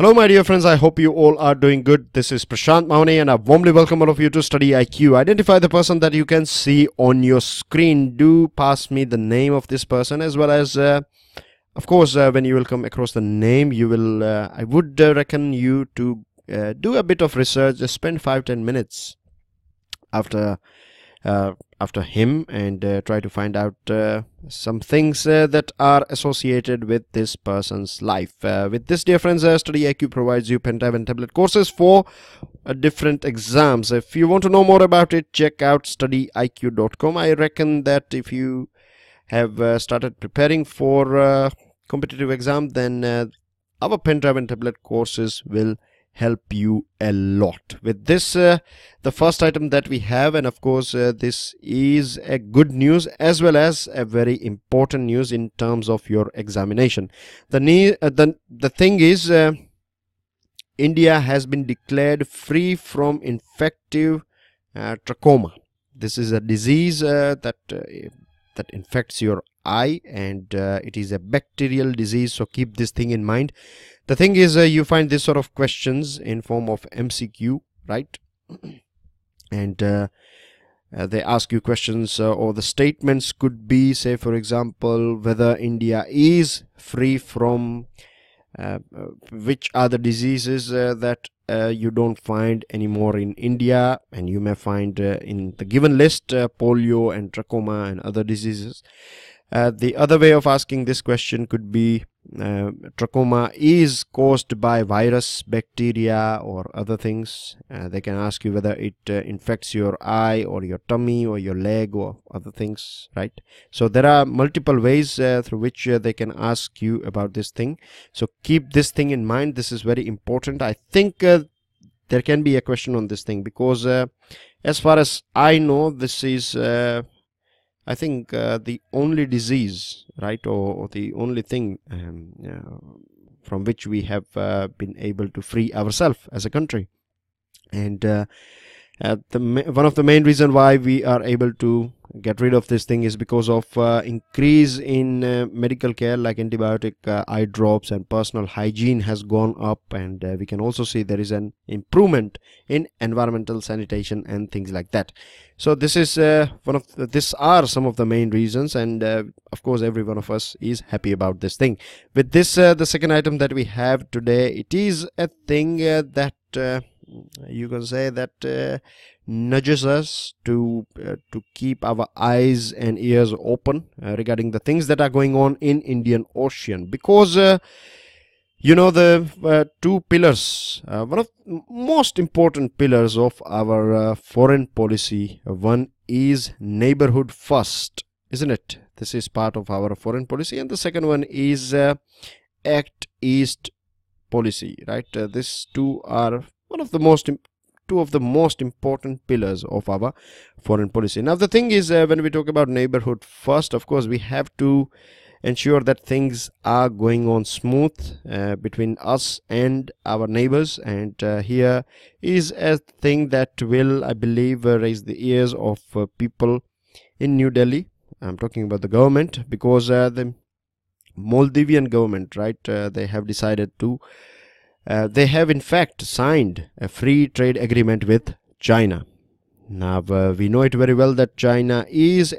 Hello my dear friends, I hope you all are doing good. This is Prashant Mahoney and I warmly welcome all of you to StudyIQ. Identify the person that you can see on your screen. Do pass me the name of this person as well as, of course, when you will come across the name, you will, I would reckon you to do a bit of research, just spend 5-10 minutes after him and try to find out some things that are associated with this person's life. With this, dear friends, StudyIQ provides you pen drive and tablet courses for different exams. If you want to know more about it, check out StudyIQ.com. I reckon that if you have started preparing for competitive exam, then our pen drive and tablet courses will help you a lot. With this, the first item that we have, and of course this is a good news as well as a very important news in terms of your examination. The thing is, India has been declared free from infective trachoma. This is a disease that infects your eye, and it is a bacterial disease, so keep this thing in mind. The thing is, you find this sort of questions in form of MCQ, right? And they ask you questions, or the statements could be, say for example, whether India is free from which are the diseases that you don't find anymore in India, and you may find in the given list polio and trachoma and other diseases. The other way of asking this question could be trachoma is caused by virus, bacteria or other things. They can ask you whether it infects your eye or your tummy or your leg or other things, right? So there are multiple ways through which they can ask you about this thing. So keep this thing in mind. This is very important. I think there can be a question on this thing because as far as I know, this is I think the only disease, right, or the only thing from which we have been able to free ourselves as a country. And one of the main reasons why we are able to get rid of this thing is because of increase in medical care, like antibiotic, eye drops, and personal hygiene has gone up, and we can also see there is an improvement in environmental sanitation and things like that. So this is these are some of the main reasons, and of course every one of us is happy about this thing. With this, the second item that we have today, it is a thing that you can say that nudges us to keep our eyes and ears open regarding the things that are going on in Indian Ocean, because you know, the two pillars, one of most important pillars of our foreign policy, one is neighborhood first, isn't it? This is part of our foreign policy, and the second one is Act East policy, right? These two are two of the most important pillars of our foreign policy. Now the thing is, when we talk about neighborhood first, of course we have to ensure that things are going on smooth between us and our neighbors, and here is a thing that will, I believe, raise the ears of people in New Delhi. I'm talking about the government, because the Maldivian government, right, they have decided to they have in fact signed a free trade agreement with China. Now we know it very well that China is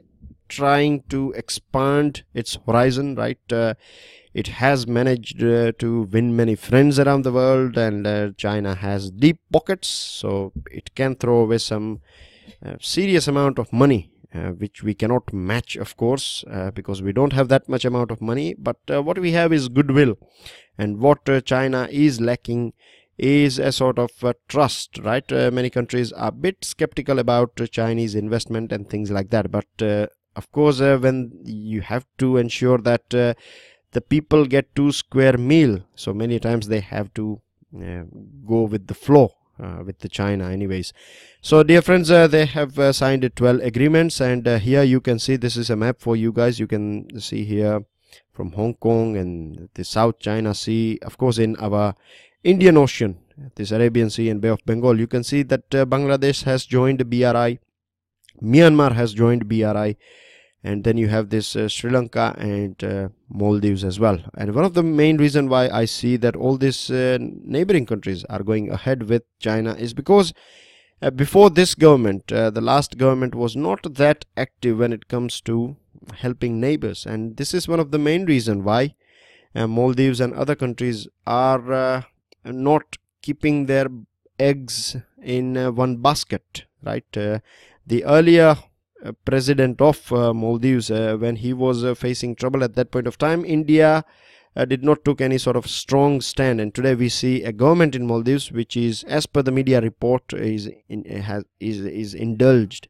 trying to expand its horizon, right? It has managed to win many friends around the world, and China has deep pockets, so it can throw away some serious amount of money, which we cannot match, of course, because we don't have that much amount of money. But what we have is goodwill, and what China is lacking is a sort of trust, right? Many countries are a bit skeptical about Chinese investment and things like that, but of course when you have to ensure that the people get two square meal, so many times they have to go with the flow with the China anyways. So dear friends, they have signed 12 agreements, and here you can see, this is a map for you guys. You can see here from Hong Kong and the South China Sea, of course in our Indian Ocean, this Arabian Sea and Bay of Bengal. You can see that Bangladesh has joined BRI, Myanmar has joined BRI, and then you have this Sri Lanka and Maldives as well. And one of the main reason why I see that all these neighboring countries are going ahead with China is because before this government, the last government was not that active when it comes to helping neighbors, and this is one of the main reason why Maldives and other countries are not keeping their eggs in one basket, right? The earlier president of Maldives, when he was facing trouble at that point of time, India did not took any sort of strong stand, and today we see a government in Maldives which is, as per the media report, is indulged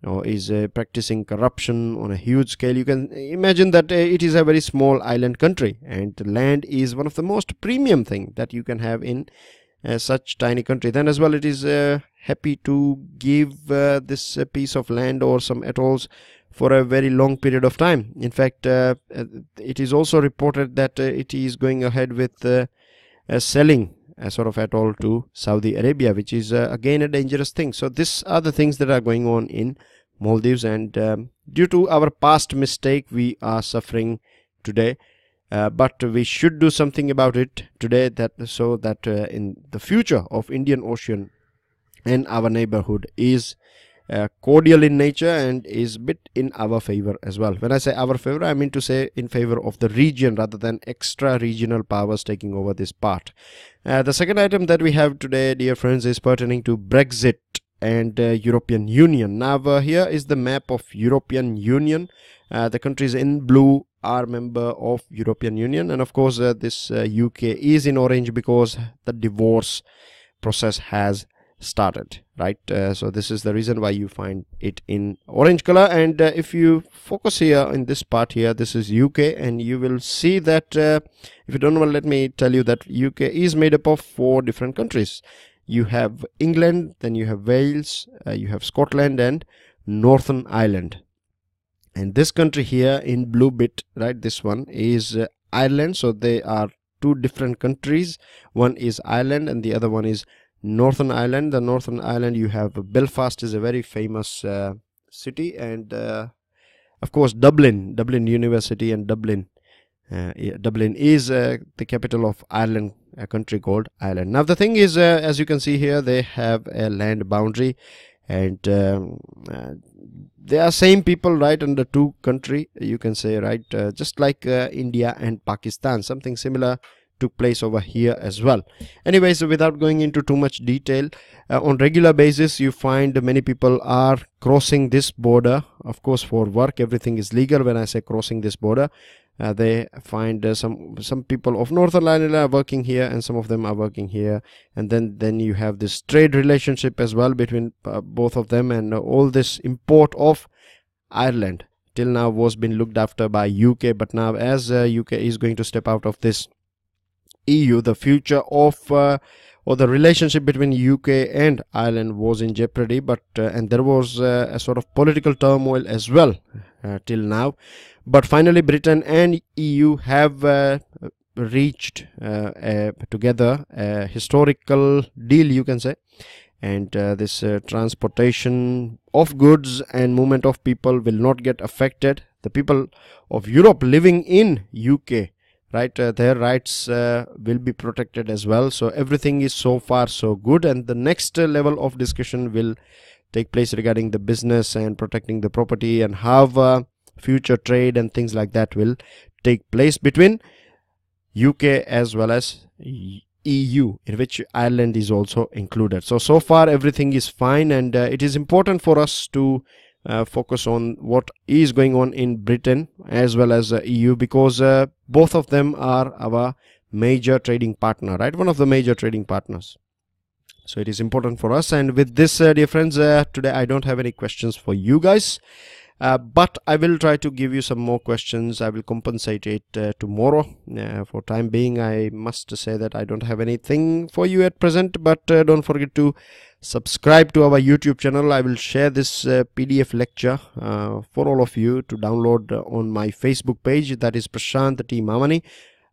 or is practicing corruption on a huge scale. You can imagine that it is a very small island country, and the land is one of the most premium thing that you can have in such tiny country. Then as well, it is happy to give this piece of land or some atolls for a very long period of time. In fact, it is also reported that it is going ahead with selling a sort of atoll to Saudi Arabia, which is again a dangerous thing. So these are the things that are going on in Maldives, and due to our past mistake we are suffering today, but we should do something about it today, that so that in the future of Indian Ocean and our neighborhood is cordial in nature and is bit in our favor as well. When I say our favor, I mean to say in favor of the region rather than extra regional powers taking over this part. The second item that we have today, dear friends, is pertaining to Brexit and European Union. Now here is the map of European Union. The countries in blue are member of European Union, and of course this UK is in orange because the divorce process has started, right? So this is the reason why you find it in orange color. And if you focus here in this part here, this is UK, and you will see that if you don't know, let me tell you that UK is made up of 4 different countries. You have England, then you have Wales, you have Scotland and Northern Ireland. And this country here in blue bit, right, this one is Ireland. So they are 2 different countries. One is Ireland and the other one is Northern Ireland. The Northern Ireland, you have Belfast, is a very famous city, and of course Dublin University, and Dublin is the capital of Ireland, a country called Ireland. Now the thing is, as you can see here, they have a land boundary, and they are same people, right, under 2 country, you can say, right, just like India and Pakistan. Something similar took place over here as well. Anyways, without going into too much detail, on regular basis you find many people are crossing this border, of course for work. Everything is legal. When I say crossing this border, they find some people of Northern Ireland are working here, and some of them are working here, and then you have this trade relationship as well between both of them. And all this import of Ireland till now was been looked after by UK, but now as UK is going to step out of this EU, the future of or the relationship between UK and Ireland was in jeopardy. But and there was a sort of political turmoil as well till now. But finally Britain and EU have reached together a historical deal, you can say, and this transportation of goods and movement of people will not get affected. The people of Europe living in UK, right, their rights will be protected as well. So everything is so far so good, and the next level of discussion will take place regarding the business and protecting the property, and how future trade and things like that will take place between UK as well as EU, in which Ireland is also included. So far everything is fine, and it is important for us to focus on what is going on in Britain as well as EU, because both of them are our major trading partner, right, one of the major trading partners. So it is important for us. And with this, dear friends, today I don't have any questions for you guys, but I will try to give you some more questions. I will compensate it tomorrow. For time being, I must say that I don't have anything for you at present, but don't forget to subscribe to our YouTube channel. I will share this PDF lecture for all of you to download on my Facebook page, that is Prashant T. Mamani.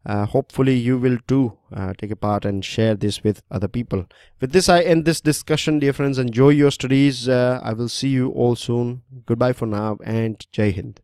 hopefully you will too take a part and share this with other people. With this, I end this discussion, dear friends. Enjoy your studies. I will see you all soon. Goodbye for now, and Jai Hind.